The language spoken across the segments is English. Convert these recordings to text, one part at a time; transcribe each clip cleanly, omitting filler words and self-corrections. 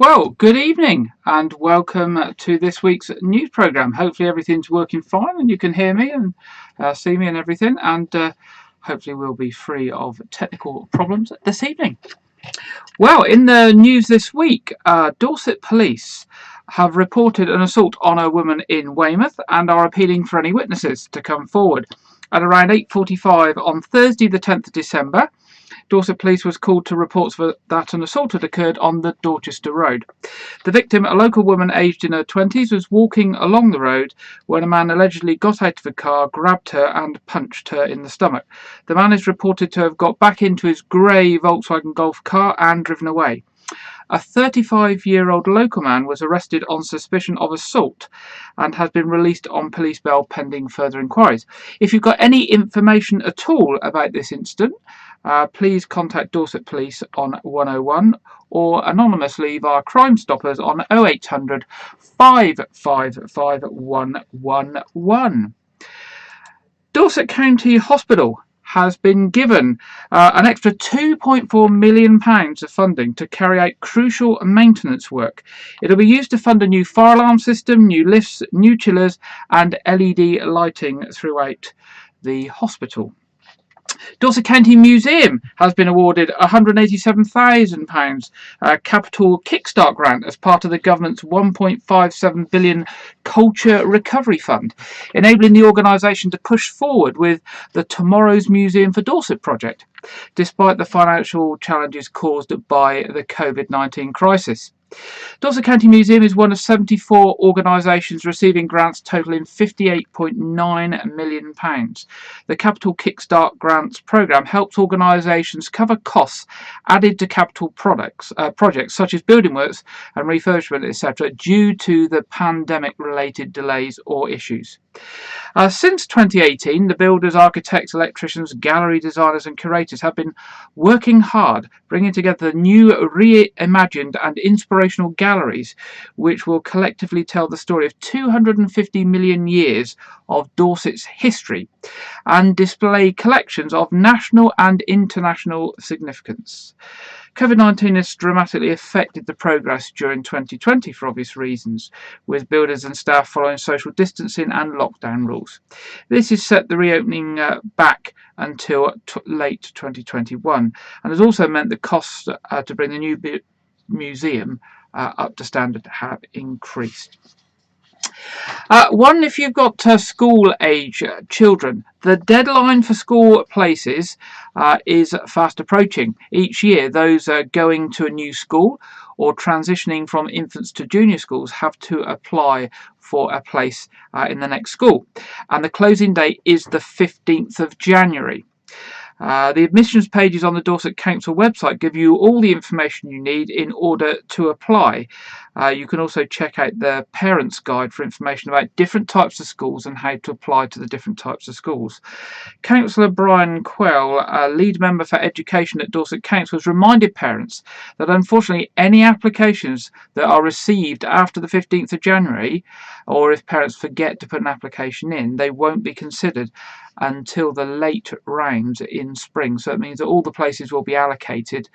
Well, good evening and welcome to this week's news programme. Hopefully everything's working fine and you can hear me and see me and everything, and hopefully we'll be free of technical problems this evening. Well, in the news this week, Dorset Police have reported an assault on a woman in Weymouth and are appealing for any witnesses to come forward. At around 8:45 on Thursday the 10th of December, Dorset Police was called to reports that an assault had occurred on the Dorchester Road. The victim, a local woman aged in her 20s, was walking along the road when a man allegedly got out of a car, grabbed her and punched her in the stomach. The man is reported to have got back into his grey Volkswagen Golf car and driven away. A 35-year-old local man was arrested on suspicion of assault and has been released on police bail pending further inquiries. If you've got any information at all about this incident, please contact Dorset Police on 101 or anonymously via Crime Stoppers on 0800 555 111. Dorset County Hospital has been given an extra £2.4 million of funding to carry out crucial maintenance work. It'll be used to fund a new fire alarm system, new lifts, new chillers and LED lighting throughout the hospital. Dorset County Museum has been awarded £187,000 capital kickstart grant as part of the government's £1.57 billion Culture Recovery Fund, enabling the organisation to push forward with the Tomorrow's Museum for Dorset project, despite the financial challenges caused by the COVID-19 crisis. Dorset County Museum is one of 74 organisations receiving grants totalling £58.9 million. The Capital Kickstart Grants programme helps organisations cover costs added to capital projects such as building works and refurbishment, etc., due to the pandemic-related delays or issues. Since 2018, the builders, architects, electricians, gallery designers and curators have been working hard, bringing together new, reimagined and inspirational galleries which will collectively tell the story of 250 million years of Dorset's history and display collections of national and international significance. COVID-19 has dramatically affected the progress during 2020 for obvious reasons, with builders and staff following social distancing and lockdown rules. This has set the reopening back until late 2021 and has also meant the costs to bring the new museum up to standard have increased. If you've got school-age children, the deadline for school places is fast approaching. Each year, those going to a new school or transitioning from infants to junior schools have to apply for a place in the next school, and the closing date is the 15th of January. The admissions pages on the Dorset Council website give you all the information you need in order to apply. You can also check out the Parents Guide for information about different types of schools and how to apply to the different types of schools. Councillor Brian Quell, a lead member for education at Dorset Council, has reminded parents that unfortunately any applications that are received after the 15th of January, or if parents forget to put an application in, they won't be considered until the late rounds in spring. So it means that all the places will be allocated,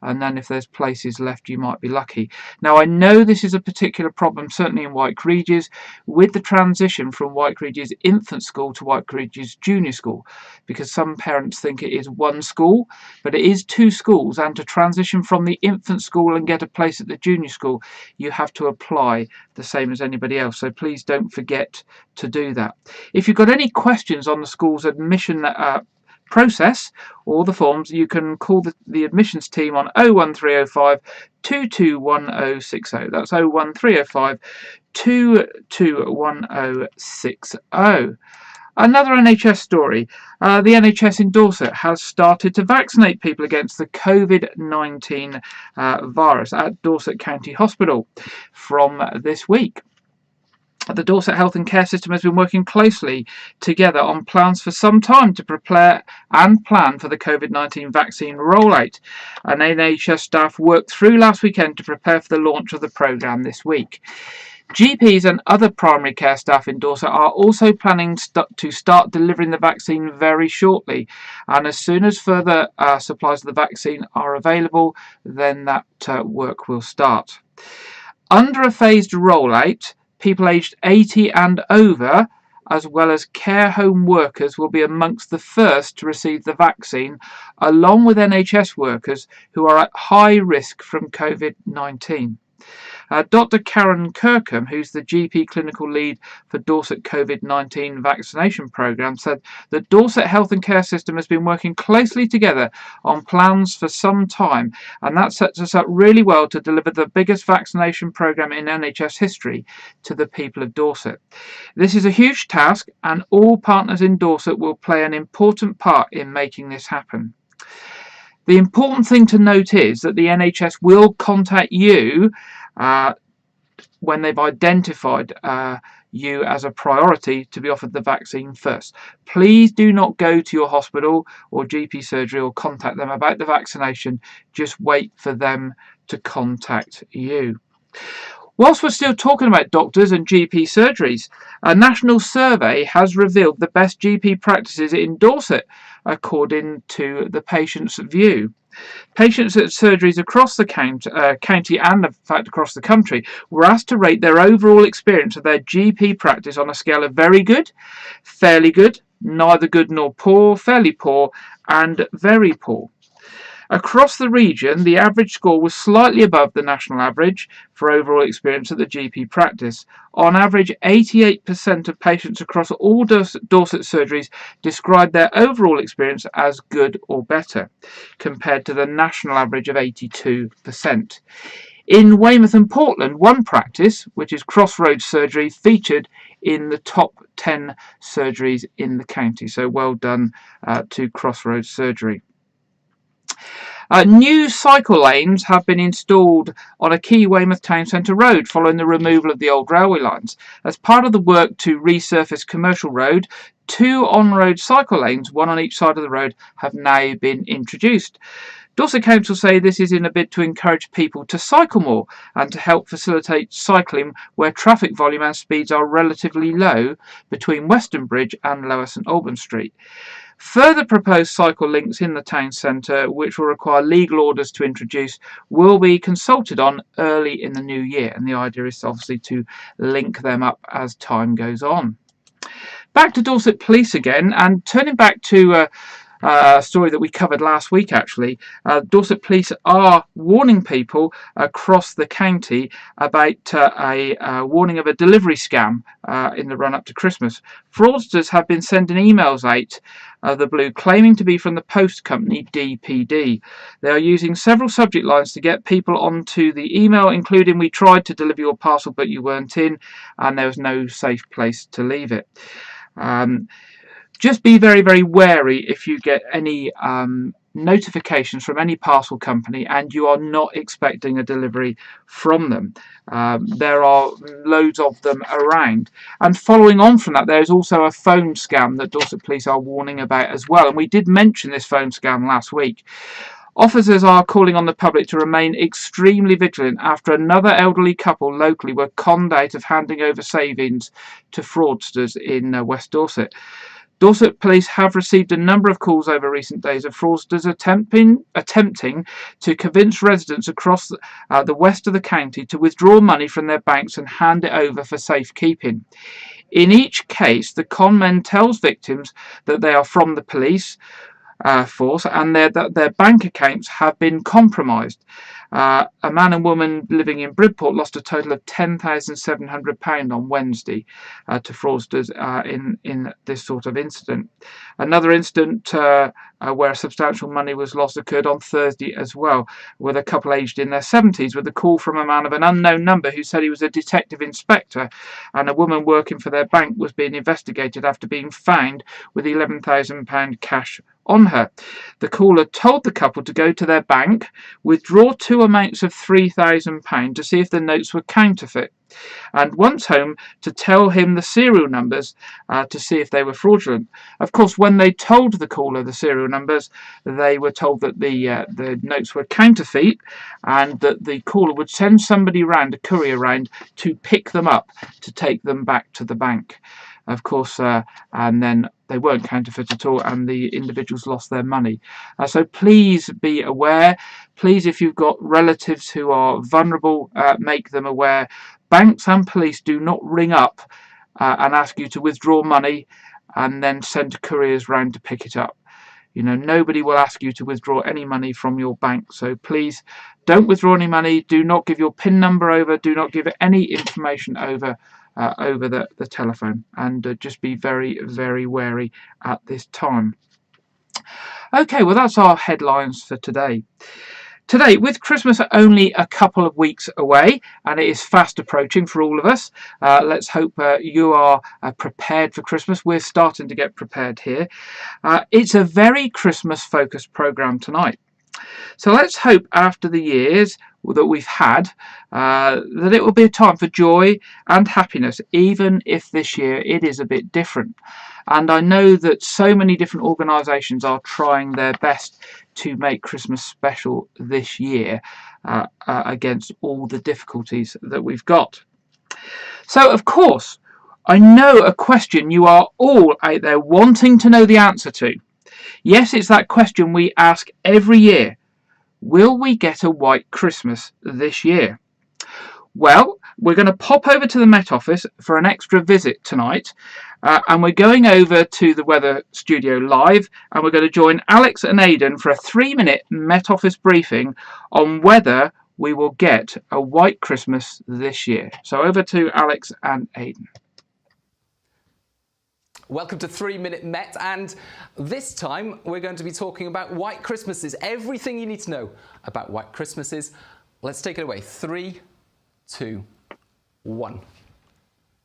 and then if there's places left you might be lucky. Now I know this is a particular problem certainly in White Regis with the transition from White Regis infant school to White Regis junior school, because some parents think it is one school but it is two schools, and to transition from the infant school and get a place at the junior school you have to apply the same as anybody else, so please don't forget to do that. If you've got any questions on the school's admission process or the forms, you can call the admissions team on 01305 221060. That's 01305 221060. Another NHS story. The NHS in Dorset has started to vaccinate people against the COVID-19 virus at Dorset County Hospital from this week. The Dorset Health and Care System has been working closely together on plans for some time to prepare and plan for the COVID-19 vaccine rollout. And NHS staff worked through last weekend to prepare for the launch of the programme this week. GPs and other primary care staff in Dorset are also planning to start delivering the vaccine very shortly, and as soon as further supplies of the vaccine are available, then that work will start. Under a phased rollout, people aged 80 and over, as well as care home workers, will be amongst the first to receive the vaccine, along with NHS workers who are at high risk from COVID-19. Dr. Karen Kirkham, who's the GP clinical lead for Dorset COVID-19 vaccination programme, said that Dorset Health and Care System has been working closely together on plans for some time, and that sets us up really well to deliver the biggest vaccination programme in NHS history to the people of Dorset. This is a huge task, and all partners in Dorset will play an important part in making this happen. The important thing to note is that the NHS will contact you when they've identified you as a priority to be offered the vaccine first. Please do not go to your hospital or GP surgery or contact them about the vaccination. Just wait for them to contact you. Whilst we're still talking about doctors and GP surgeries, a national survey has revealed the best GP practices in Dorset, according to the Patient's View. Patients at surgeries across the county and, in fact, across the country were asked to rate their overall experience of their GP practice on a scale of very good, fairly good, neither good nor poor, fairly poor, and very poor. Across the region, the average score was slightly above the national average for overall experience at the GP practice. On average, 88% of patients across all Dorset surgeries described their overall experience as good or better, compared to the national average of 82%. In Weymouth and Portland, one practice, which is Crossroads Surgery, featured in the top 10 surgeries in the county. So well done to Crossroads Surgery. New cycle lanes have been installed on a key Weymouth town centre road following the removal of the old railway lines. As part of the work to resurface Commercial Road, 2 on-road cycle lanes, one on each side of the road, have now been introduced. Dorset Council say this is in a bid to encourage people to cycle more and to help facilitate cycling where traffic volume and speeds are relatively low between Weston Bridge and Lower St Albans Street. Further proposed cycle links in the town centre, which will require legal orders to introduce, will be consulted on early in the new year, and the idea is obviously to link them up as time goes on. Back to Dorset Police again, and turning back to a story that we covered last week actually. Dorset Police are warning people across the county about a warning of a delivery scam in the run-up to Christmas. Fraudsters have been sending emails out of the blue claiming to be from the post company DPD. They are using several subject lines to get people onto the email, including "we tried to deliver your parcel but you weren't in," and there was no safe place to leave it. Just be very, very wary if you get any notifications from any parcel company and you are not expecting a delivery from them. There are loads of them around. And following on from that, there is also a phone scam that Dorset Police are warning about as well. And we did mention this phone scam last week. Officers are calling on the public to remain extremely vigilant after another elderly couple locally were conned out of handing over savings to fraudsters in West Dorset. Dorset Police have received a number of calls over recent days of fraudsters attempting to convince residents across the west of the county to withdraw money from their banks and hand it over for safekeeping. In each case, the con men tells victims that they are from the police force and that their bank accounts have been compromised. A man and woman living in Bridport lost a total of £10,700 on Wednesday to fraudsters in this sort of incident. Another incident where substantial money was lost occurred on Thursday as well, with a couple aged in their 70s, with a call from a man of an unknown number who said he was a detective inspector, and a woman working for their bank was being investigated after being found with £11,000 cash on her. The caller told the couple to go to their bank, withdraw 2 amounts of £3,000 to see if the notes were counterfeit, and once home to tell him the serial numbers to see if they were fraudulent. Of course, when they told the caller the serial numbers, they were told that the notes were counterfeit and that the caller would send somebody round, a courier round, to pick them up to take them back to the bank. Of course, and then they weren't counterfeit at all, and the individuals lost their money. So please be aware. Please, if you've got relatives who are vulnerable, make them aware. Banks and police do not ring up and ask you to withdraw money and then send couriers round to pick it up. Nobody will ask you to withdraw any money from your bank. So please don't withdraw any money. Do not give your PIN number over. Do not give any information over the telephone. And just be very, very wary at this time. Okay, well, that's our headlines for today. Today, with Christmas only a couple of weeks away, and it is fast approaching for all of us, let's hope you are prepared for Christmas. We're starting to get prepared here. It's a very Christmas-focused programme tonight. So let's hope after the years that we've had that it will be a time for joy and happiness, even if this year it is a bit different. And I know that so many different organisations are trying their best to make Christmas special this year against all the difficulties that we've got. So, of course, I know a question you are all out there wanting to know the answer to. Yes, it's that question we ask every year. Will we get a white Christmas this year? Well, we're going to pop over to the Met Office for an extra visit tonight, and we're going over to the Weather Studio live, and we're going to join Alex and Aidan for a 3-minute Met Office briefing on whether we will get a white Christmas this year. So over to Alex and Aidan. Welcome to 3-Minute Met, and this time we're going to be talking about white Christmases. Everything you need to know about white Christmases. Let's take it away. 3, 2, 1.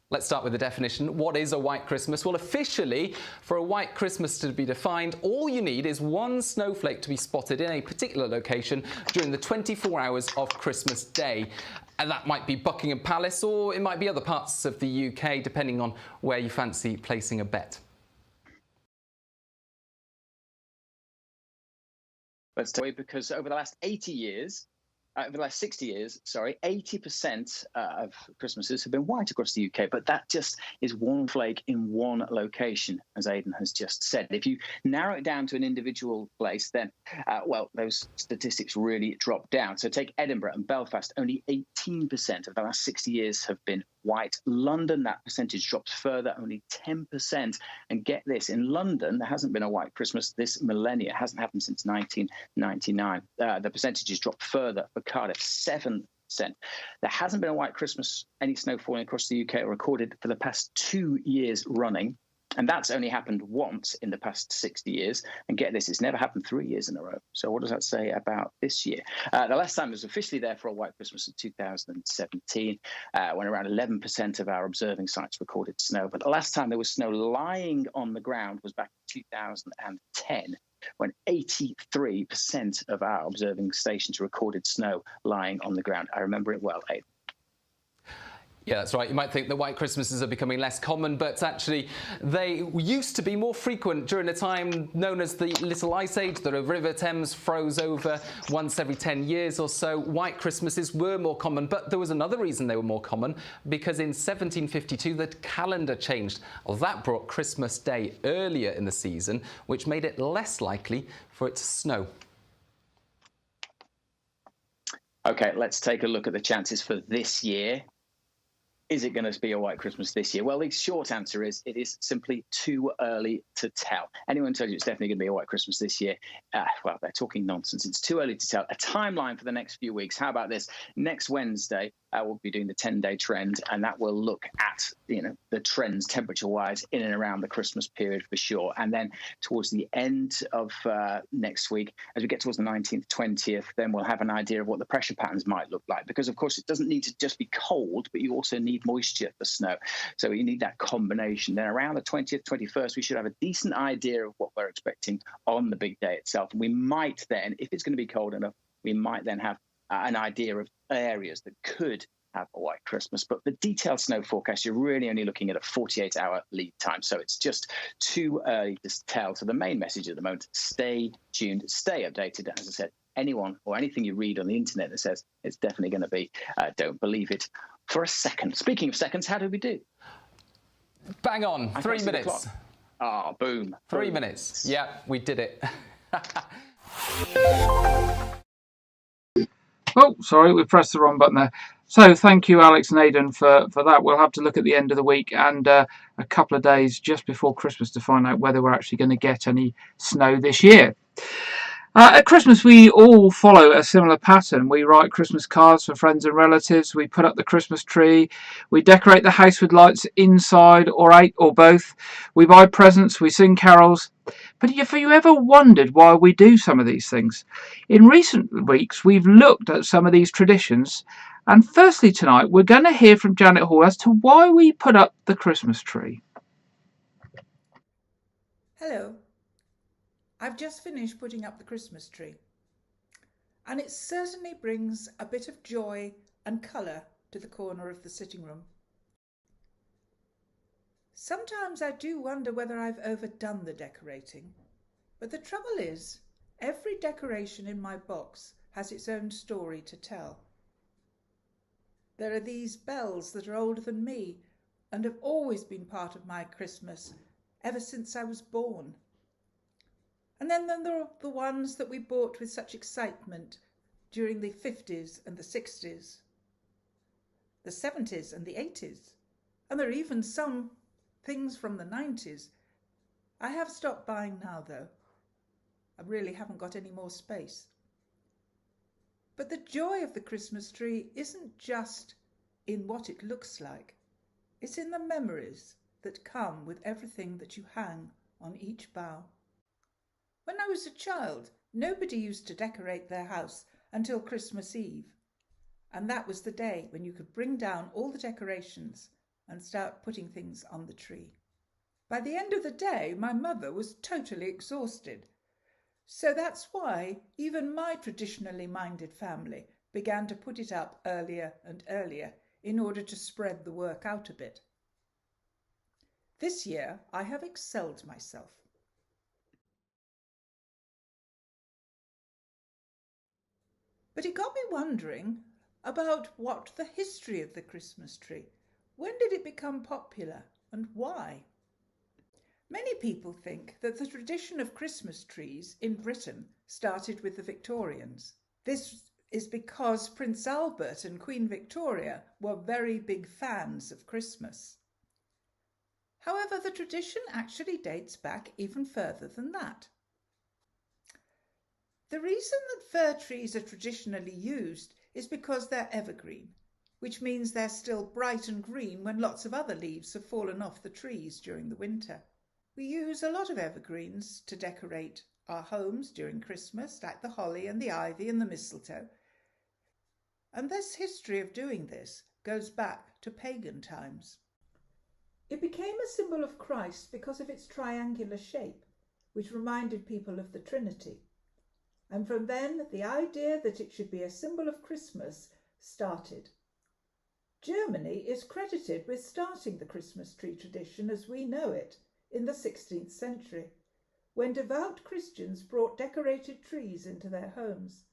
Let's start with the definition. What is a white Christmas? Well, officially, for a white Christmas to be defined, all you need is one snowflake to be spotted in a particular location during the 24 hours of Christmas Day. And that might be Buckingham Palace, or it might be other parts of the UK, depending on where you fancy placing a bet. Let's tell you, because over the last 60 years, 80% of Christmases have been white across the UK, but that just is one flake in one location, as Aidan has just said. If you narrow it down to an individual place, then, those statistics really drop down. So take Edinburgh and Belfast, only 18% of the last 60 years have been white. London, that percentage drops further, only 10%. And get this, in London, there hasn't been a white Christmas this millennia. It hasn't happened since 1999. The percentages dropped further. For Cardiff, 7%. There hasn't been a white Christmas, any snow falling across the UK recorded for the past 2 years running. And that's only happened once in the past 60 years. And get this, it's never happened 3 years in a row. So what does that say about this year? The last time it was officially there for a white Christmas in 2017, when around 11% of our observing sites recorded snow. But the last time there was snow lying on the ground was back in 2010. When 83% of our observing stations recorded snow lying on the ground. I remember it well, Aidan. Yeah, that's right. You might think that white Christmases are becoming less common, but actually they used to be more frequent during a time known as the Little Ice Age. The River Thames froze over once every 10 years or so. White Christmases were more common, but there was another reason they were more common, because in 1752 the calendar changed. That brought Christmas Day earlier in the season, which made it less likely for it to snow. Okay, let's take a look at the chances for this year. Is it going to be a white Christmas this year? Well, the short answer is it is simply too early to tell. Anyone tells you it's definitely going to be a white Christmas this year, they're talking nonsense. It's too early to tell. A timeline for the next few weeks. How about this? Next Wednesday, we'll be doing the 10-day trend, and that will look at the trends temperature-wise in and around the Christmas period for sure. And then towards the end of next week, as we get towards the 19th, 20th, then we'll have an idea of what the pressure patterns might look like. Because, of course, it doesn't need to just be cold, but you also need moisture for snow. So you need that combination. Then around the 20th, 21st, we should have a decent idea of what we're expecting on the big day itself. And we might then, if it's going to be cold enough, we might then have an idea of areas that could have a white Christmas. But the detailed snow forecast, you're really only looking at a 48-hour lead time. So it's just too early to tell. So the main message at the moment, stay tuned, stay updated. As I said, anyone or anything you read on the internet that says it's definitely going to be, don't believe it for a second. Speaking of seconds, how did we do? Bang on, 3 minutes. Ah, boom. 3 minutes. Yeah, we did it. Oh, sorry, we pressed the wrong button there. So thank you, Alex and Aidan, for that. We'll have to look at the end of the week and a couple of days just before Christmas to find out whether we're actually going to get any snow this year. At Christmas, we all follow a similar pattern. We write Christmas cards for friends and relatives. We put up the Christmas tree. We decorate the house with lights inside or out or both. We buy presents. We sing carols. But have you ever wondered why we do some of these things? In recent weeks, we've looked at some of these traditions. And firstly, tonight, we're going to hear from Janet Hall as to why we put up the Christmas tree. Hello. I've just finished putting up the Christmas tree, and it certainly brings a bit of joy and colour to the corner of the sitting room. Sometimes I do wonder whether I've overdone the decorating, but the trouble is, every decoration in my box has its own story to tell. There are these bells that are older than me and have always been part of my Christmas ever since I was born. And then there are the ones that we bought with such excitement during the 50s and the 60s, the 70s and the 80s, and there are even some things from the 90s. I have stopped buying now, though. I really haven't got any more space. But the joy of the Christmas tree isn't just in what it looks like. It's in the memories that come with everything that you hang on each bough. When I was a child, nobody used to decorate their house until Christmas Eve. And that was the day when you could bring down all the decorations and start putting things on the tree. By the end of the day, my mother was totally exhausted. So that's why even my traditionally minded family began to put it up earlier and earlier in order to spread the work out a bit. This year, I have excelled myself. But it got me wondering about what the history of the Christmas tree. When did it become popular and why? Many people think that the tradition of Christmas trees in Britain started with the Victorians. This is because Prince Albert and Queen Victoria were very big fans of Christmas. However, the tradition actually dates back even further than that. The reason that fir trees are traditionally used is because they're evergreen, which means they're still bright and green when lots of other leaves have fallen off the trees during the winter. We use a lot of evergreens to decorate our homes during Christmas, like the holly and the ivy and the mistletoe. And this history of doing this goes back to pagan times. It became a symbol of Christ because of its triangular shape, which reminded people of the Trinity. And from then, the idea that it should be a symbol of Christmas started. Germany is credited with starting the Christmas tree tradition as we know it in the 16th century, when devout Christians brought decorated trees into their homes.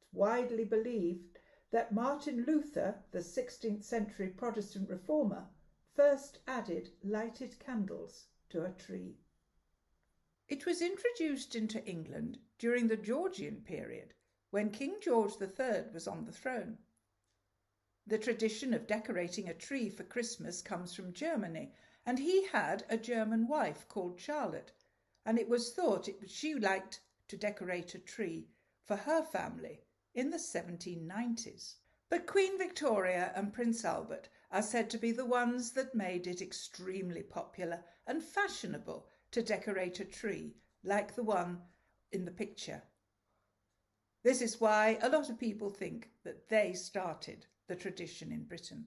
It's widely believed that Martin Luther, the 16th century Protestant reformer, first added lighted candles to a tree. It was introduced into England during the Georgian period, when King George III was on the throne. The tradition of decorating a tree for Christmas comes from Germany, and he had a German wife called Charlotte, and it was thought she liked to decorate a tree for her family in the 1790s. But Queen Victoria and Prince Albert are said to be the ones that made it extremely popular and fashionable to decorate a tree like the one in the picture. This is why a lot of people think that they started the tradition in Britain.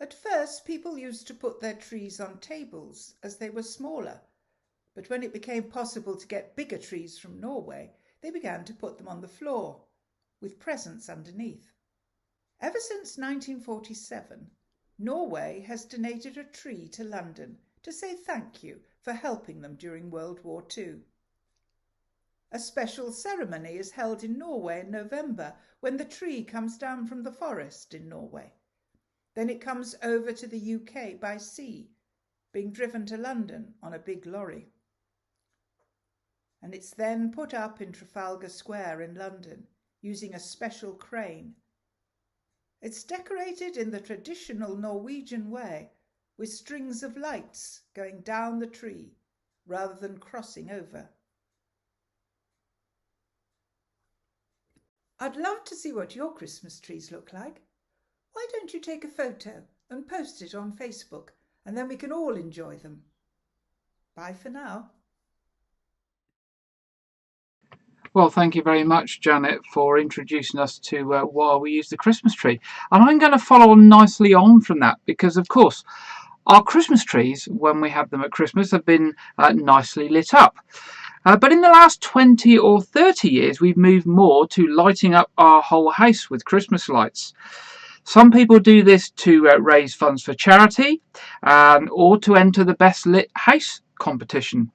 At first, people used to put their trees on tables as they were smaller, but when it became possible to get bigger trees from Norway, they began to put them on the floor with presents underneath. Ever since 1947, Norway has donated a tree to London to say thank you for helping them during World War II. A special ceremony is held in Norway in November when the tree comes down from the forest in Norway. Then it comes over to the UK by sea, being driven to London on a big lorry. And it's then put up in Trafalgar Square in London using a special crane. It's decorated in the traditional Norwegian way, with strings of lights going down the tree rather than crossing over. I'd love to see what your Christmas trees look like. Why don't you take a photo and post it on Facebook, and then we can all enjoy them. Bye for now. Well, thank you very much, Janet, for introducing us to why we use the Christmas tree. And I'm going to follow on nicely on from that because, of course, our Christmas trees, when we have them at Christmas, have been nicely lit up. But in the last 20 or 30 years, we've moved more to lighting up our whole house with Christmas lights. Some people do this to raise funds for charity or to enter the best lit house competition.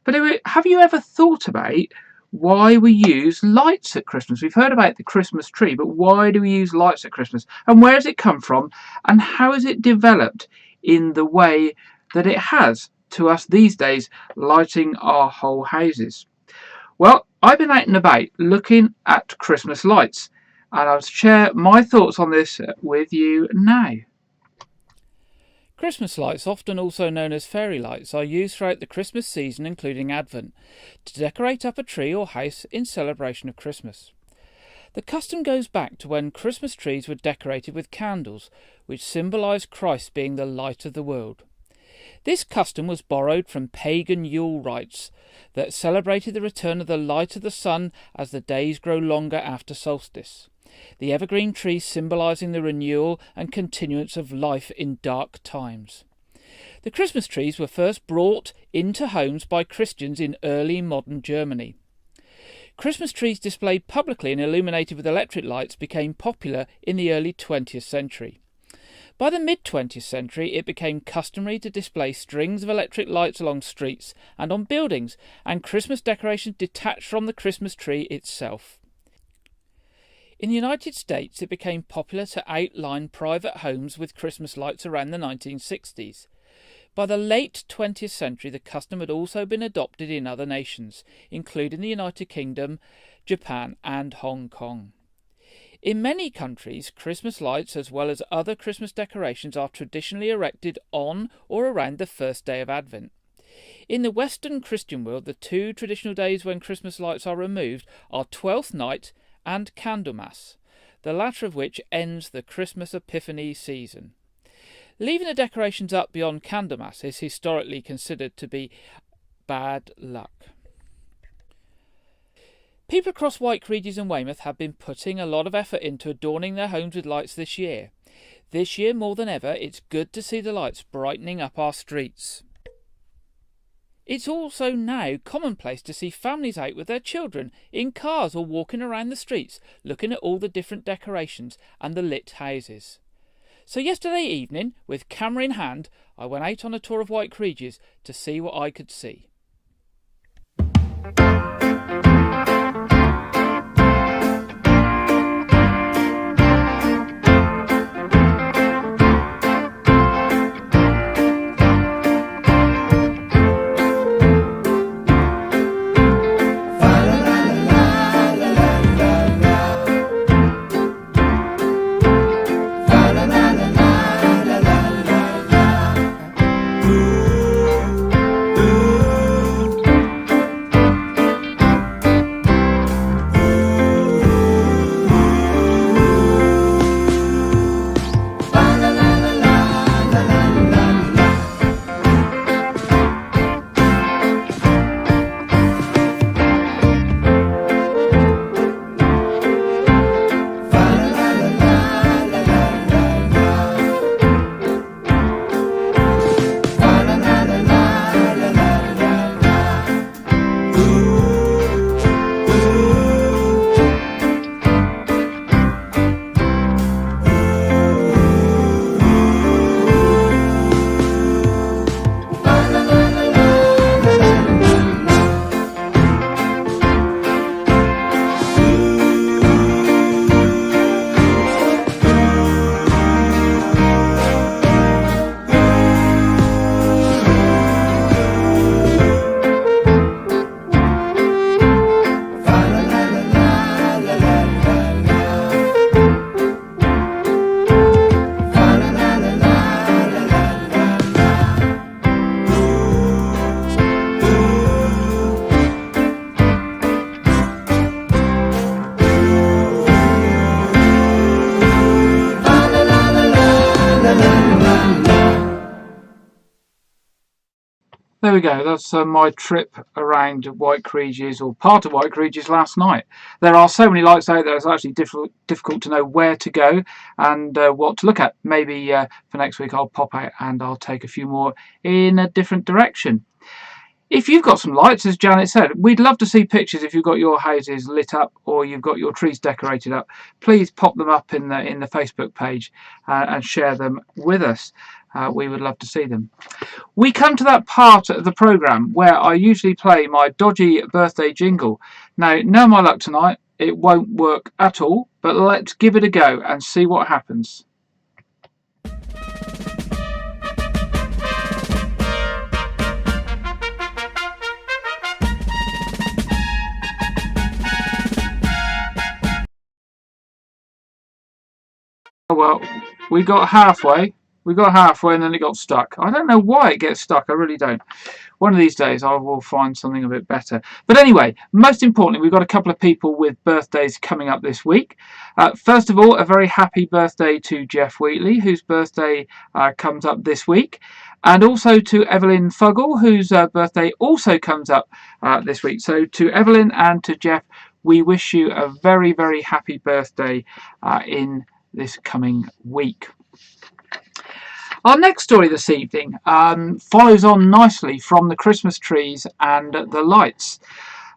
But have you ever thought about why we use lights at Christmas? We've heard about the Christmas tree, but why do we use lights at Christmas? And where does it come from? And how has it developed in the way that it has to us these days, lighting our whole houses? Well, I've been out and about looking at Christmas lights, and I'll share my thoughts on this with you now. Christmas lights, often also known as fairy lights, are used throughout the Christmas season, including Advent, to decorate up a tree or house in celebration of Christmas. The custom goes back to when Christmas trees were decorated with candles, which symbolised Christ being the light of the world. This custom was borrowed from pagan Yule rites that celebrated the return of the light of the sun as the days grow longer after solstice, the evergreen tree symbolising the renewal and continuance of life in dark times. The Christmas trees were first brought into homes by Christians in early modern Germany. Christmas trees displayed publicly and illuminated with electric lights became popular in the early 20th century. By the mid-20th century, it became customary to display strings of electric lights along streets and on buildings, and Christmas decorations detached from the Christmas tree itself. In the United States, it became popular to outline private homes with Christmas lights around the 1960s. By the late 20th century, the custom had also been adopted in other nations, including the United Kingdom, Japan and Hong Kong. In many countries, Christmas lights as well as other Christmas decorations are traditionally erected on or around the first day of Advent. In the Western Christian world, the two traditional days when Christmas lights are removed are Twelfth Night and Candlemas, the latter of which ends the Christmas Epiphany season. Leaving the decorations up beyond Candlemas is historically considered to be bad luck. People across White Regis and Weymouth have been putting a lot of effort into adorning their homes with lights this year. This year more than ever, it's good to see the lights brightening up our streets. It's also now commonplace to see families out with their children, in cars or walking around the streets, looking at all the different decorations and the lit houses. So yesterday evening, with camera in hand, I went out on a tour of White Regis to see what I could see. there we go. That's my trip around White Creeges, or part of White Creeges, last night. There are so many lights out there, it's actually difficult to know where to go and what to look at. Maybe for next week I'll pop out and I'll take a few more in a different direction. If you've got some lights, as Janet said, we'd love to see pictures if you've got your houses lit up or you've got your trees decorated up. Please pop them up in the Facebook page and share them with us. We would love to see them. We come to that part of the programme where I usually play my dodgy birthday jingle. Now, no my luck tonight, it won't work at all, but let's give it a go and see what happens. Well, we got halfway and then it got stuck. I don't know why it gets stuck, I really don't. One of these days I will find something a bit better. But anyway, most importantly, we've got a couple of people with birthdays coming up this week. First of all, a very happy birthday to Jeff Wheatley, whose birthday comes up this week. And also to Evelyn Fuggle, whose birthday also comes up this week. So to Evelyn and to Jeff, we wish you a very, very happy birthday in this coming week. Our next story this evening follows on nicely from the Christmas trees and the lights.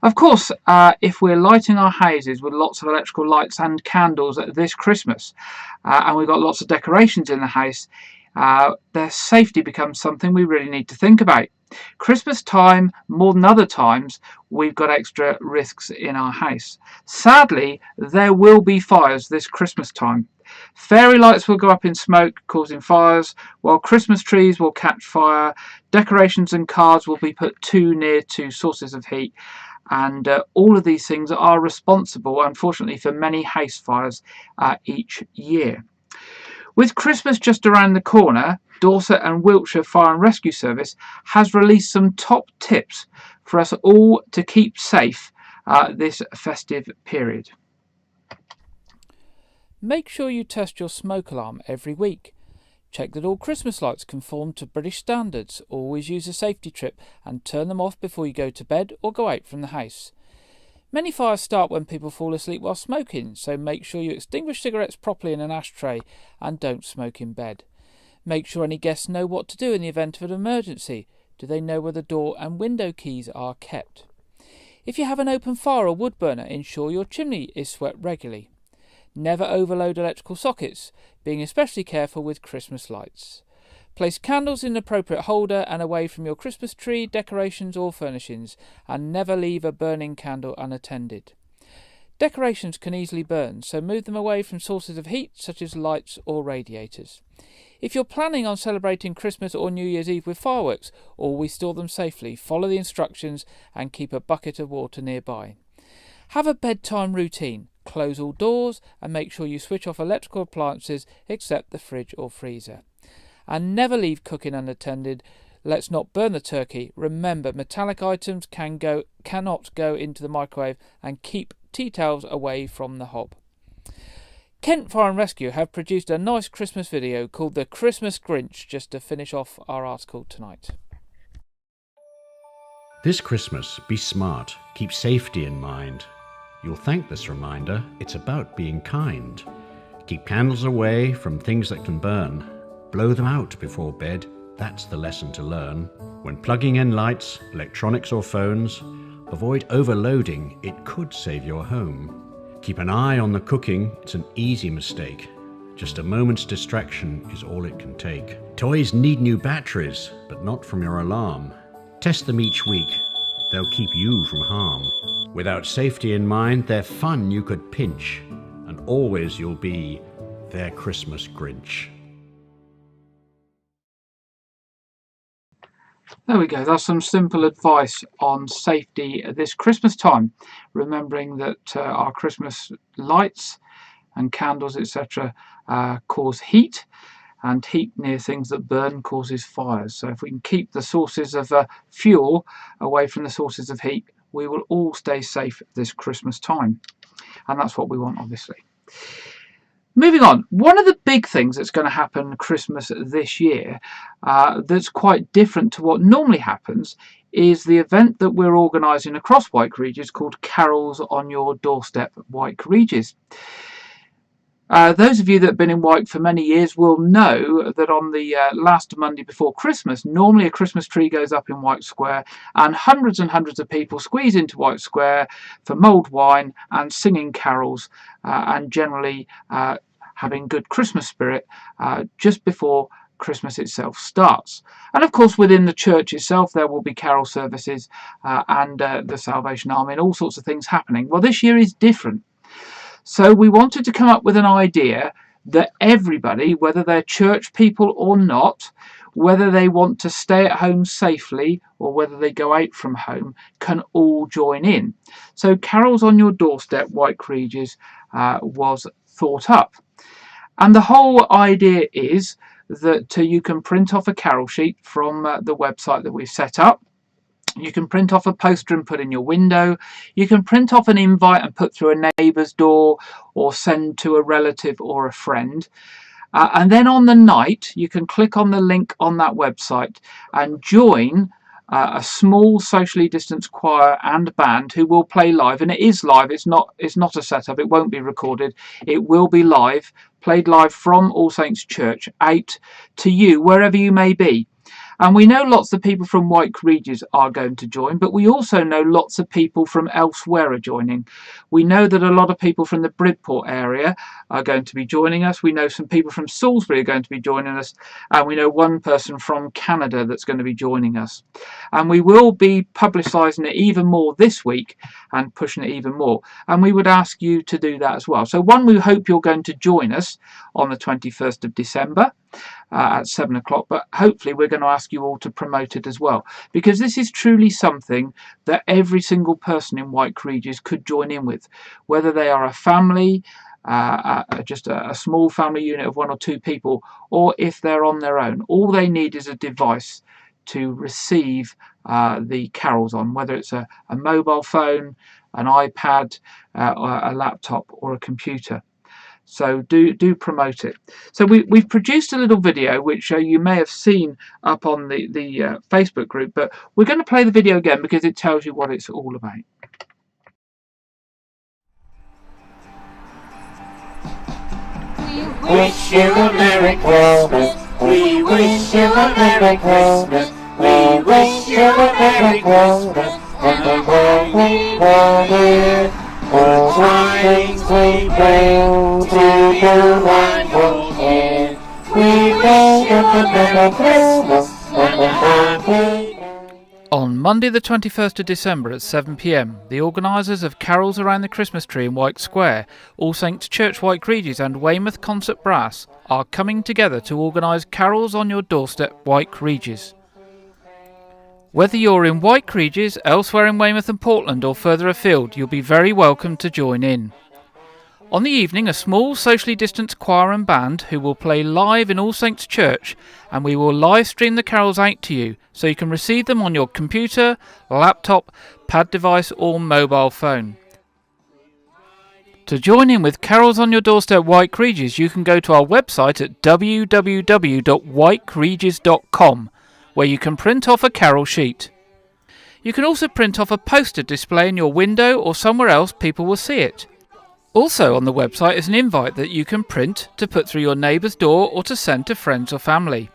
Of course, if we're lighting our houses with lots of electrical lights and candles this Christmas, and we've got lots of decorations in the house, their safety becomes something we really need to think about. Christmas time, more than other times, we've got extra risks in our house. Sadly, there will be fires this Christmas time. Fairy lights will go up in smoke, causing fires, while Christmas trees will catch fire. Decorations and cards will be put too near to sources of heat, and all of these things are responsible, unfortunately, for many house fires each year. With Christmas just around the corner, Dorset and Wiltshire Fire and Rescue Service has released some top tips for us all to keep safe this festive period. Make sure you test your smoke alarm every week. Check that all Christmas lights conform to British standards. Always use a safety trip and turn them off before you go to bed or go out from the house. Many fires start when people fall asleep while smoking, so make sure you extinguish cigarettes properly in an ashtray and don't smoke in bed. Make sure any guests know what to do in the event of an emergency. Do they know where the door and window keys are kept? If you have an open fire or wood burner, ensure your chimney is swept regularly. Never overload electrical sockets, being especially careful with Christmas lights. Place candles in an appropriate holder and away from your Christmas tree, decorations or furnishings, and never leave a burning candle unattended. Decorations can easily burn, so move them away from sources of heat such as lights or radiators. If you're planning on celebrating Christmas or New Year's Eve with fireworks, always store them safely, follow the instructions and keep a bucket of water nearby. Have a bedtime routine. Close all doors and make sure you switch off electrical appliances except the fridge or freezer. And never leave cooking unattended. Let's not burn the turkey. Remember, metallic items cannot go into the microwave, and keep tea towels away from the hob. Kent Fire and Rescue have produced a nice Christmas video called The Christmas Grinch, just to finish off our article tonight. This Christmas, be smart. Keep safety in mind. You'll thank this reminder. It's about being kind. Keep candles away from things that can burn. Blow them out before bed. That's the lesson to learn. When plugging in lights, electronics or phones, avoid overloading. It could save your home. Keep an eye on the cooking. It's an easy mistake. Just a moment's distraction is all it can take. Toys need new batteries, but not from your alarm. Test them each week. They'll keep you from harm. Without safety in mind, they're fun you could pinch, and always you'll be their Christmas Grinch. There we go. That's some simple advice on safety this Christmas time. Remembering that our Christmas lights and candles, etc., cause heat, and heat near things that burn causes fires. So if we can keep the sources of fuel away from the sources of heat, we will all stay safe this Christmas time. And that's what we want, obviously. Moving on, one of the big things that's going to happen Christmas this year that's quite different to what normally happens is the event that we're organising across Wyke Regis called Carols on Your Doorstep Wyke Regis. Those of you that have been in Wyke for many years will know that on the last Monday before Christmas, normally a Christmas tree goes up in Wyke Square and hundreds of people squeeze into Wyke Square for mulled wine and singing carols and generally having good Christmas spirit just before Christmas itself starts. And of course within the church itself there will be carol services and the Salvation Army and all sorts of things happening. Well, this year is different. So we wanted to come up with an idea that everybody, whether they're church people or not, whether they want to stay at home safely or whether they go out from home, can all join in. So Carols on Your Doorstep Wyke Regis was thought up. And the whole idea is that you can print off a carol sheet from the website that we've set up. You can print off a poster and put in your window. You can print off an invite and put through a neighbour's door or send to a relative or a friend. And then on the night, you can click on the link on that website and join a small socially distanced choir and band who will play live. And it is live. It's not a setup. It won't be recorded. It will be live, played live from All Saints Church out to you, wherever you may be. And we know lots of people from Wyke Regis are going to join, but we also know lots of people from elsewhere are joining. We know that a lot of people from the Bridport area are going to be joining us. We know some people from Salisbury are going to be joining us. And we know one person from Canada that's going to be joining us. And we will be publicising it even more this week and pushing it even more. And we would ask you to do that as well. So we hope you're going to join us on the 21st of December. At 7 o'clock, but hopefully we're going to ask you all to promote it as well, because this is truly something that every single person in Wyke Regis could join in with, whether they are a family, just a small family unit of 1 or 2 people, or if they're on their own. All they need is a device to receive the carols on, whether it's a mobile phone, an iPad, or a laptop or a computer. So do promote it. So we've produced a little video which you may have seen up on the Facebook group, but we're going to play the video again because it tells you what it's all about. We wish you a Merry Christmas. We wish you a Merry Christmas. We wish you a Merry Christmas and a Happy New Year. All tidings we bring to you one more year. We wish you a Merry Christmas and a Happy. On Monday the 21st of December at 7 p.m, the organisers of Carols Around the Christmas Tree in Wyke Square, All Saints Church Wyke Regis and Weymouth Concert Brass are coming together to organise Carols on Your Doorstep Wyke Regis. Whether you're in Wyke Regis, elsewhere in Weymouth and Portland or further afield, you'll be very welcome to join in. On the evening, a small socially distanced choir and band who will play live in All Saints Church, and we will live stream the carols out to you so you can receive them on your computer, laptop, pad device or mobile phone. To join in with Carols on Your Doorstep Wyke Regis, you can go to our website at www.wykeregis.com, where you can print off a carol sheet. You can also print off a poster display in your window or somewhere else people will see it. Also on the website is an invite that you can print to put through your neighbour's door or to send to friends or family.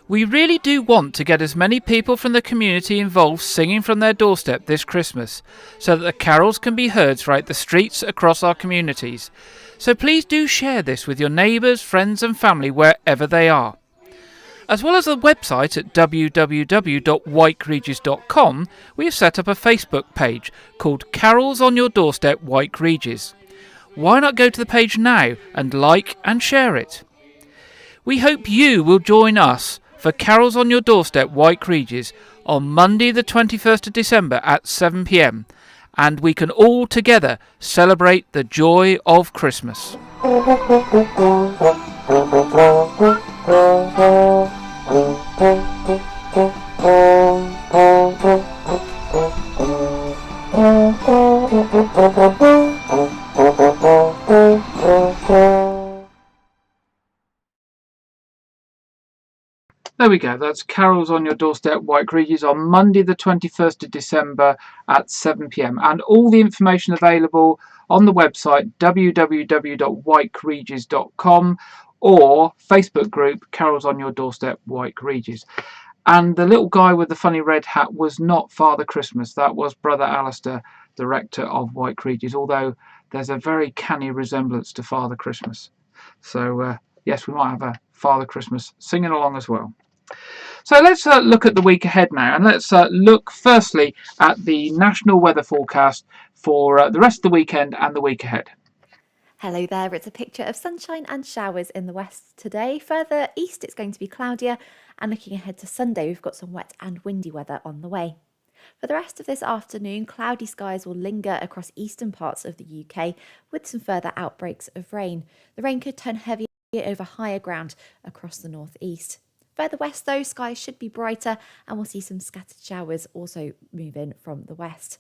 We really do want to get as many people from the community involved singing from their doorstep this Christmas, so that the carols can be heard throughout the streets across our communities. So please do share this with your neighbours, friends and family wherever they are. As well as the website at www.wykeregis.com, we have set up a Facebook page called Carols on Your Doorstep Wyke Regis. Why not go to the page now and like and share it? We hope you will join us for Carols on Your Doorstep Wyke Regis on Monday the 21st of December at 7 p.m, and we can all together celebrate the joy of Christmas. we go. That's Carols on Your Doorstep, White Regis, on Monday the 21st of December at 7 p.m. And all the information available on the website www.whiteregis.com or Facebook group Carols on Your Doorstep, White Regis. And the little guy with the funny red hat was not Father Christmas. That was Brother Alistair, the rector of White Regis, although there's a very canny resemblance to Father Christmas. So, yes, we might have a Father Christmas singing along as well. So let's look at the week ahead now, and let's look firstly at the national weather forecast for the rest of the weekend and the week ahead. Hello there, it's a picture of sunshine and showers in the west today. Further east it's going to be cloudier, and looking ahead to Sunday we've got some wet and windy weather on the way. For the rest of this afternoon, cloudy skies will linger across eastern parts of the UK with some further outbreaks of rain. The rain could turn heavier over higher ground across the northeast. Further west though, skies should be brighter and we'll see some scattered showers also move in from the west.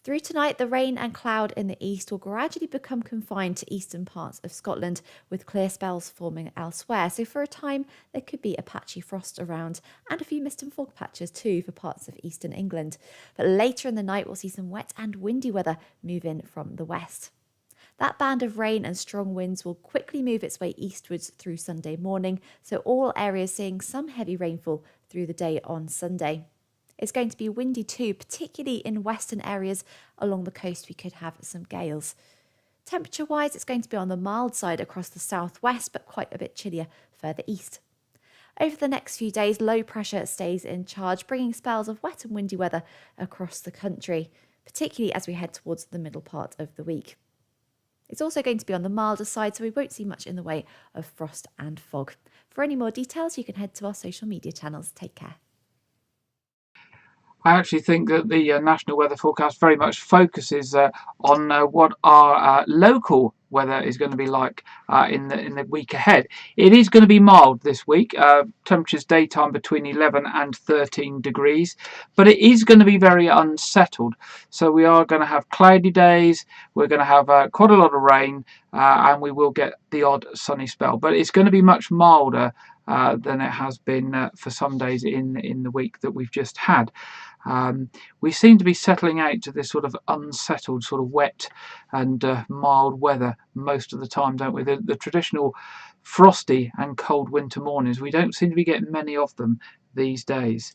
Through tonight, the rain and cloud in the east will gradually become confined to eastern parts of Scotland, with clear spells forming elsewhere. So for a time, there could be a patchy frost around and a few mist and fog patches too for parts of eastern England. But later in the night, we'll see some wet and windy weather move in from the west. That band of rain and strong winds will quickly move its way eastwards through Sunday morning, so all areas seeing some heavy rainfall through the day on Sunday. It's going to be windy too, particularly in western areas along the coast. We could have some gales. Temperature-wise, it's going to be on the mild side across the southwest, but quite a bit chillier further east. Over the next few days, low pressure stays in charge, bringing spells of wet and windy weather across the country, particularly as we head towards the middle part of the week. It's also going to be on the milder side, so we won't see much in the way of frost and fog. For any more details, you can head to our social media channels. Take care. I actually think that the national weather forecast very much focuses on what our local weather is going to be like in the week ahead. It is going to be mild this week. Temperatures daytime between 11 and 13 degrees, but it is going to be very unsettled. So we are going to have cloudy days. We're going to have quite a lot of rain, and we will get the odd sunny spell. But it's going to be much milder than it has been for some days in the week that we've just had. We seem to be settling out to this sort of unsettled, sort of wet and mild weather most of the time, don't we? The traditional frosty and cold winter mornings, we don't seem to be getting many of them these days.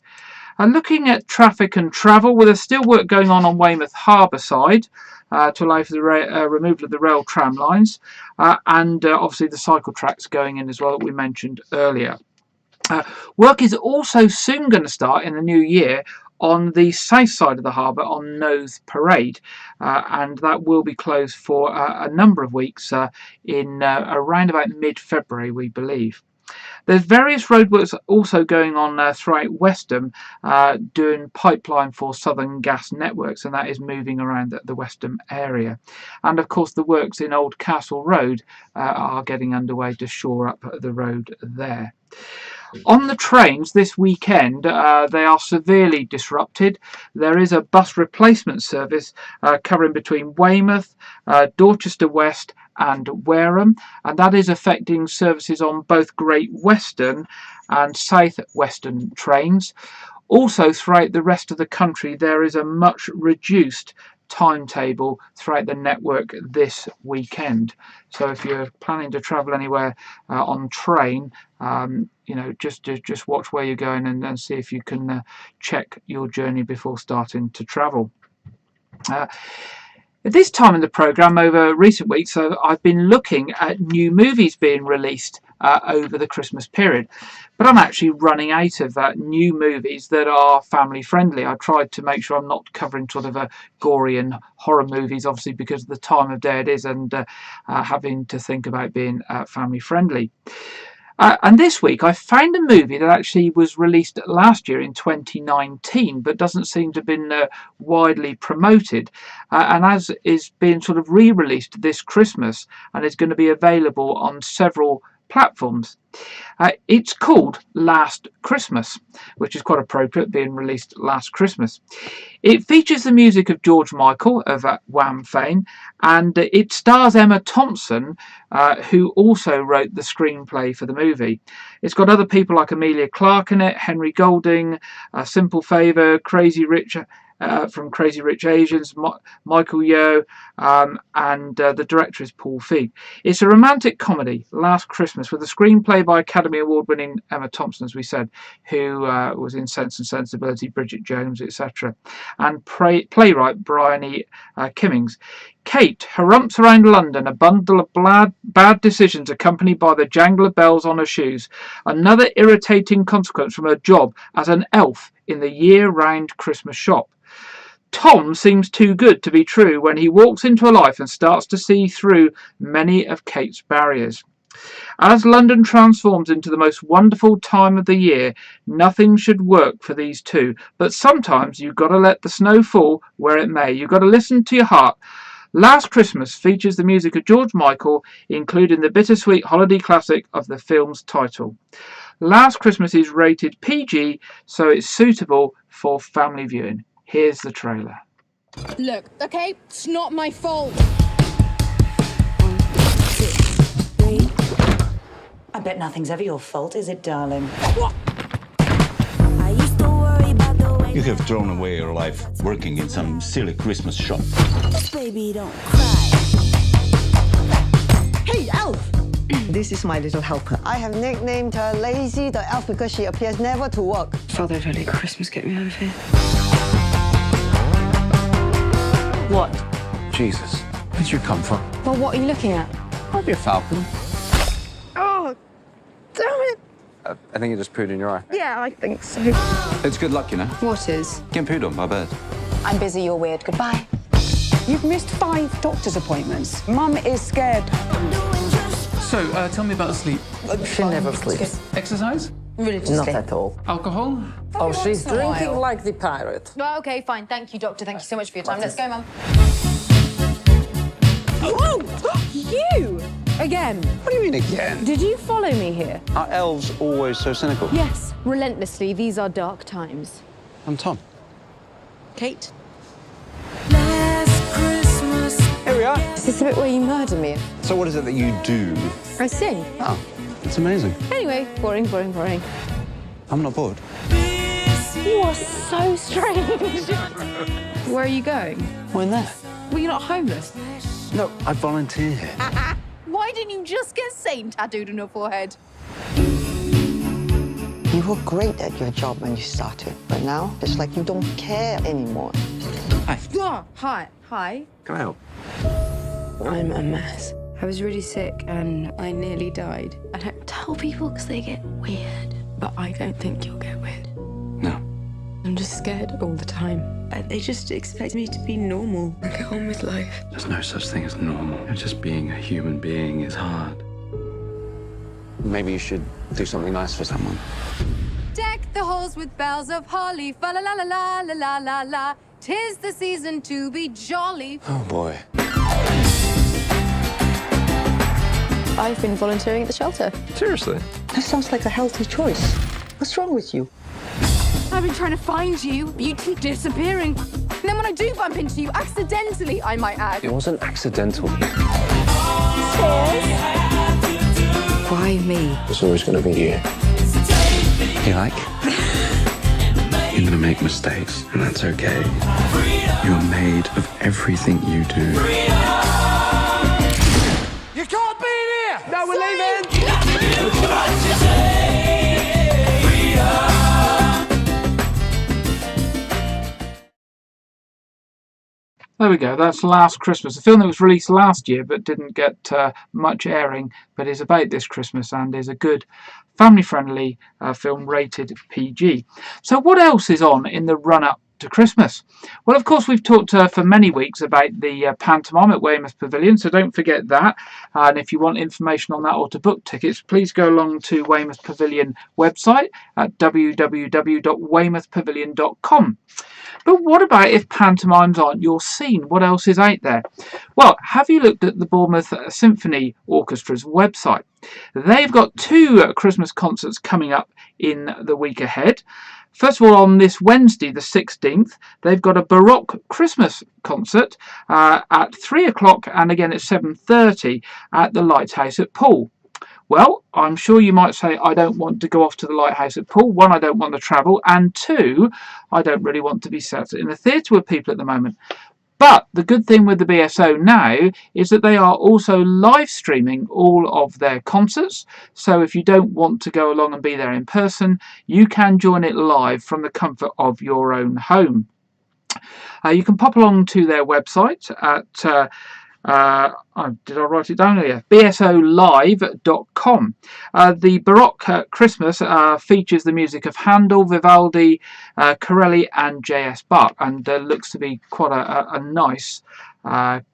And looking at traffic and travel, well, there's still work going on Weymouth Harbour side to allow for the removal of the rail tram lines, and obviously the cycle tracks going in as well that we mentioned earlier. Work is also soon going to start in the new year on the south side of the harbour on Nose Parade, and that will be closed for a number of weeks in around about mid-February, we believe. There's various roadworks also going on throughout Westham, doing pipeline for Southern Gas Networks, and that is moving around the Westham area. And of course the works in Old Castle Road are getting underway to shore up the road there. On the trains this weekend, they are severely disrupted. There is a bus replacement service covering between Weymouth, Dorchester West and Wareham, and that is affecting services on both Great Western and South Western trains. Also, throughout the rest of the country, there is a much reduced timetable throughout the network this weekend. So if you're planning to travel anywhere on train, just watch where you're going and see if you can check your journey before starting to travel. At this time in the programme over recent weeks, I've been looking at new movies being released over the Christmas period, but I'm actually running out of new movies that are family friendly. I tried to make sure I'm not covering sort of gory and horror movies, obviously because of the time of day it is, and having to think about being family friendly. And this week I found a movie that actually was released last year in 2019 but doesn't seem to have been widely promoted, and as is being sort of re-released this Christmas and is going to be available on several platforms. It's called Last Christmas, which is quite appropriate, being released last Christmas. It features the music of George Michael of Wham fame, and it stars Emma Thompson, who also wrote the screenplay for the movie. It's got other people like Amelia Clark in it, Henry Golding, Simple Favor, Crazy Rich from Crazy Rich Asians, Michael Yeoh, and the director is Paul Feig. It's a romantic comedy, Last Christmas, with a screenplay by Academy Award-winning Emma Thompson, as we said, who was in Sense and Sensibility, Bridget Jones, etc., and playwright Bryony Kimmings. Kate harumps around London, a bundle of bad decisions accompanied by the jangle of bells on her shoes, another irritating consequence from her job as an elf in the year-round Christmas shop. Tom seems too good to be true when he walks into her life and starts to see through many of Kate's barriers. As London transforms into the most wonderful time of the year, nothing should work for these two, but sometimes you've got to let the snow fall where it may. You've got to listen to your heart. Last Christmas features the music of George Michael, including the bittersweet holiday classic of the film's title. Last Christmas is rated PG, so it's suitable for family viewing. Here's the trailer. Look, okay, it's not my fault. I bet nothing's ever your fault, is it, darling? What? You have thrown away your life working in some silly Christmas shop. Baby, don't cry. Hey, Elf! This is my little helper. I have nicknamed her Lazy the Elf because she appears never to work. Father, if only Christmas get me out of here. What? Jesus, where'd you come from? Well, what are you looking at? Might be a falcon. Oh, damn it. I think it just pooed in your eye. Yeah, I think so. It's good luck, you know. What is? Getting pooed on by a bird. I'm busy, you're weird. Goodbye. You've missed 5 doctor's appointments. Mum is scared. So, tell me about sleep. She never sleeps. Exercise? Religiously. Not at all. Alcohol? Oh, she's drinking like the pirate. Well, okay, fine. Thank you, Doctor. Thank you so much for your time. Let's go, Mum. Oh, you! Again. What do you mean again? Did you follow me here? Are elves always so cynical? Yes, relentlessly. These are dark times. I'm Tom. Kate? Here we are. Is this the bit where you murder me? So what is it that you do? I sing. Oh, it's amazing. Anyway, boring. I'm not bored. You are so strange. Where are you going? We're in there. Well, you're not homeless. No, I volunteer here. Why didn't you just get Satan tattooed on your forehead? You were great at your job when you started, but now it's like you don't care anymore. Oh, hi. Can I help? I'm a mess. I was really sick and I nearly died. I don't tell people because they get weird, but I don't think you'll get weird. No. I'm just scared all the time. They just expect me to be normal and get on with life. There's no such thing as normal. Just being a human being is hard. Maybe you should do something nice for someone. Deck the halls with bells of holly, fa la la la la la la la la. 'Tis the season to be jolly. Oh boy. I've been volunteering at the shelter. Seriously? That sounds like a healthy choice. What's wrong with you? I've been trying to find you, but you keep disappearing. And then when I do bump into you, accidentally, I might add. It wasn't accidental. Why me? It's always going to be you. You like? You're going to make mistakes, and that's okay. You're made of everything you do. You can't be here! No, we're leaving! There we go. That's Last Christmas, a film that was released last year but didn't get much airing, but is about this Christmas and is a good family-friendly film rated PG. So what else is on in the run-up to Christmas? Well, of course, we've talked for many weeks about the pantomime at Weymouth Pavilion, so don't forget that. And if you want information on that or to book tickets, please go along to Weymouth Pavilion website at www.weymouthpavilion.com. But what about if pantomimes aren't your scene? What else is out there? Well, have you looked at the Bournemouth Symphony Orchestra's website? They've got 2 Christmas concerts coming up in the week ahead. First of all, on this Wednesday, the 16th, they've got a Baroque Christmas concert at 3 o'clock and again at 7:30 at the Lighthouse at Poole. Well, I'm sure you might say, I don't want to go off to the Lighthouse at Poole. 1, I don't want to travel, and 2, I don't really want to be sat in a theatre with people at the moment. But the good thing with the BSO now is that they are also live streaming all of their concerts. So if you don't want to go along and be there in person, you can join it live from the comfort of your own home. You can pop along to their website at did I write it down here? bsolive.com. The Baroque Christmas features the music of Handel, Vivaldi, Corelli and J.S. Bach, and looks to be quite a nice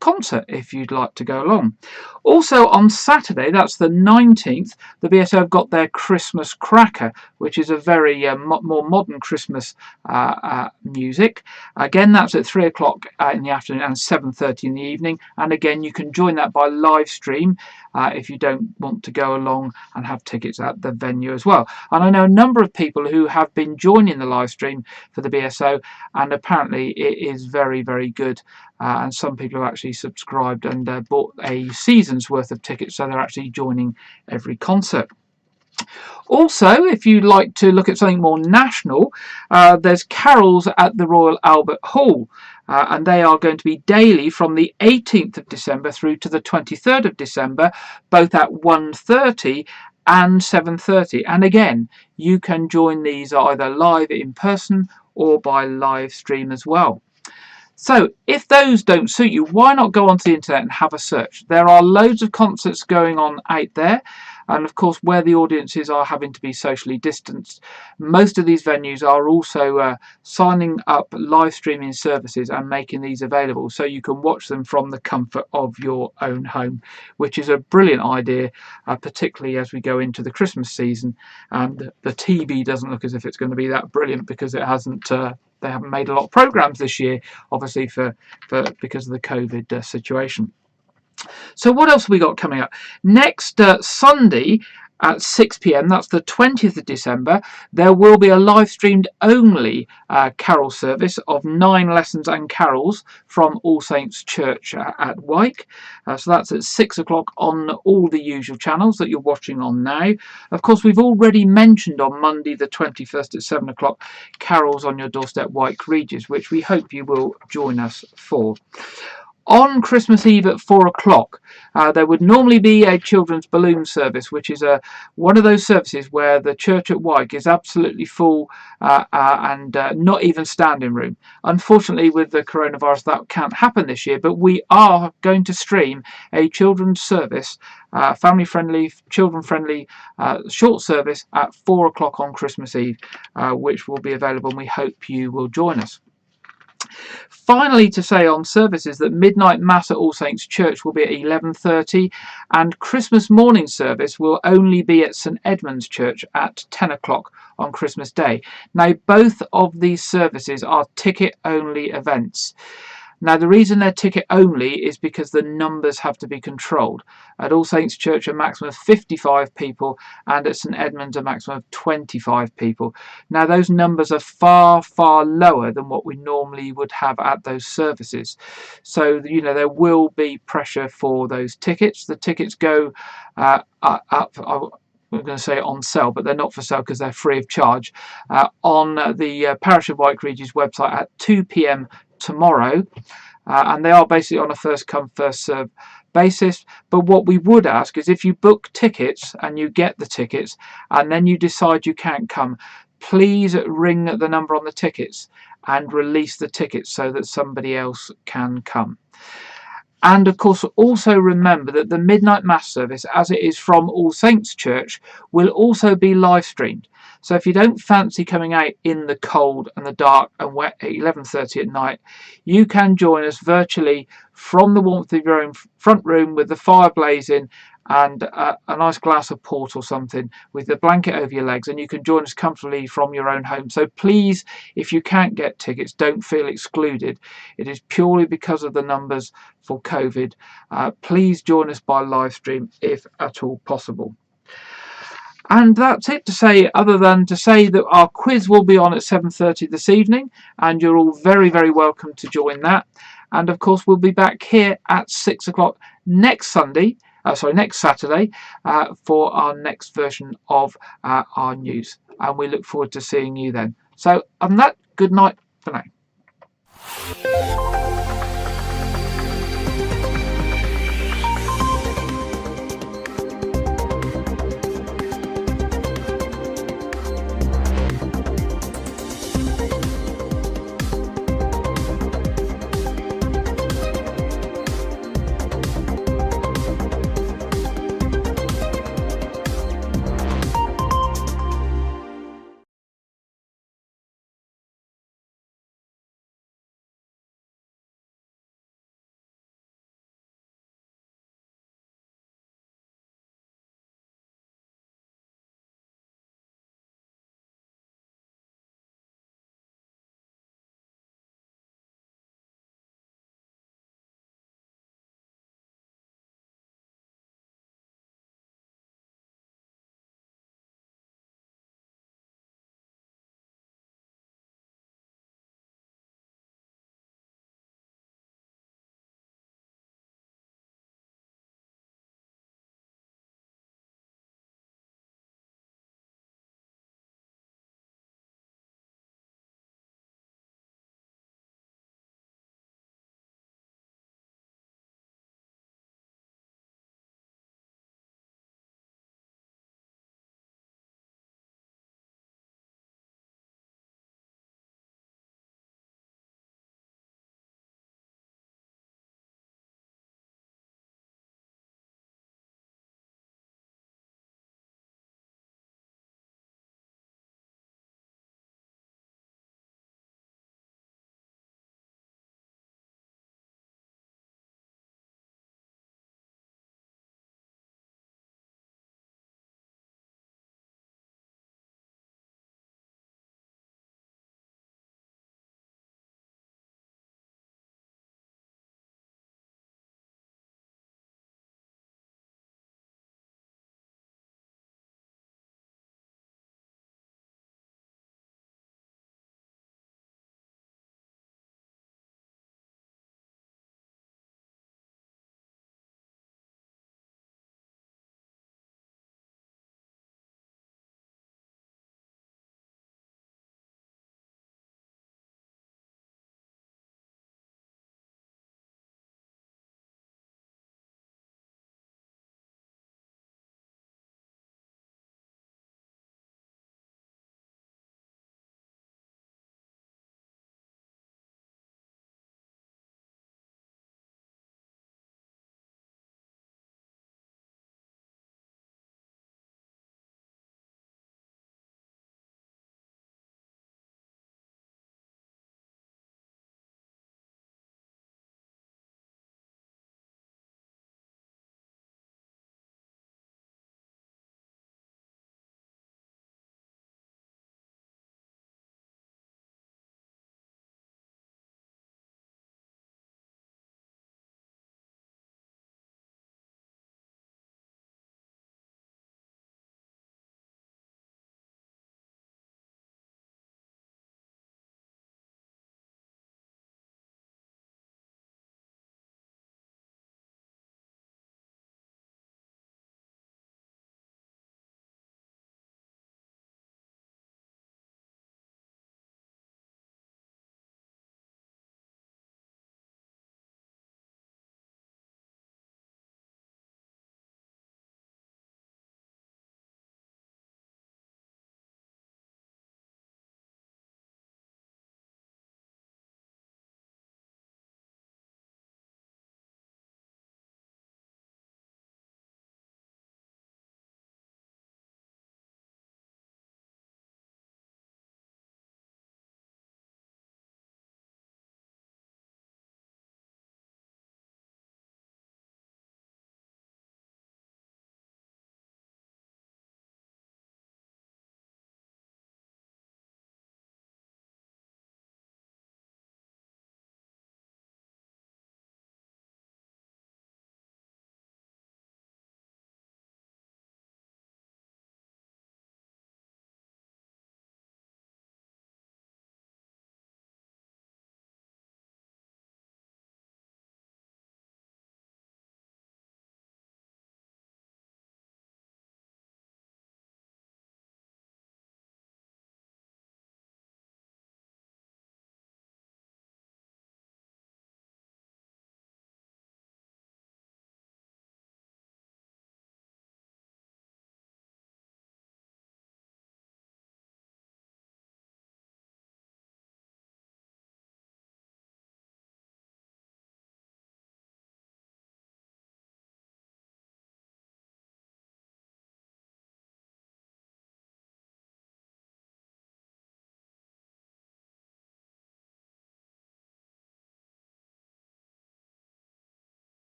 concert if you'd like to go along. Also on Saturday, that's the 19th, the BSO have got their Christmas Cracker, which is a very more modern Christmas music. Again, that's at 3 o'clock in the afternoon and 7:30 in the evening, and again you can join that by live stream if you don't want to go along and have tickets at the venue as well. And I know a number of people who have been joining the live stream for the BSO, and apparently it is very, very good. And some people have actually subscribed and bought a season's worth of tickets, so they're actually joining every concert. Also, if you'd like to look at something more national, there's carols at the Royal Albert Hall, and they are going to be daily from the 18th of December through to the 23rd of December, both at 1:30 and 7:30. And again, you can join these either live in person or by live stream as well. So if those don't suit you, why not go onto the internet and have a search? There are loads of concerts going on out there, and of course where the audiences are having to be socially distanced, most of these venues are also signing up live streaming services and making these available so you can watch them from the comfort of your own home, which is a brilliant idea, particularly as we go into the Christmas season, and the TV doesn't look as if it's going to be that brilliant because it hasn't they haven't made a lot of programs this year, obviously because of the COVID situation. So what else have we got coming up? Next Sunday at 6 p.m, that's the 20th of December, there will be a live streamed only carol service of 9 lessons and carols from All Saints Church at Wyke. So that's at 6 o'clock on all the usual channels that you're watching on now. Of course, we've already mentioned on Monday the 21st at 7 o'clock Carols on Your Doorstep Wyke Regis, which we hope you will join us for. On Christmas Eve at 4 o'clock, there would normally be a children's balloon service, which is one of those services where the church at Wyke is absolutely full and not even standing room. Unfortunately, with the coronavirus, that can't happen this year, but we are going to stream a children's service, family-friendly, children-friendly short service at 4 o'clock on Christmas Eve, which will be available, and we hope you will join us. Finally, to say on services that midnight mass at All Saints Church will be at 11:30 and Christmas morning service will only be at St Edmund's Church at 10 o'clock on Christmas Day. Now, both of these services are ticket-only events. Now, the reason they're ticket only is because the numbers have to be controlled. At All Saints Church, a maximum of 55 people, and at St Edmund's, a maximum of 25 people. Now, those numbers are far, far lower than what we normally would have at those services. So, you know, there will be pressure for those tickets. The tickets go up. We're going to say on sale, but they're not for sale because they're free of charge on the Parish of Wyke Regis website at 2 p.m. tomorrow, and they are basically on a first come first serve basis. But what we would ask is, if you book tickets and you get the tickets and then you decide you can't come, please ring the number on the tickets and release the tickets so that somebody else can come. And of course, also remember that the midnight mass service, as it is from All Saints Church, will also be live streamed. So if you don't fancy coming out in the cold and the dark and wet at 11:30 at night, you can join us virtually from the warmth of your own front room with the fire blazing and a nice glass of port or something with a blanket over your legs, and you can join us comfortably from your own home. So please, if you can't get tickets, don't feel excluded. It is purely because of the numbers for COVID. Please join us by live stream if at all possible. And that's it to say, other than to say that our quiz will be on at 7:30 this evening, and you're all very, very welcome to join that. And of course, we'll be back here at 6 o'clock next Saturday, for our next version of our news. And we look forward to seeing you then. So, on that, good night for now.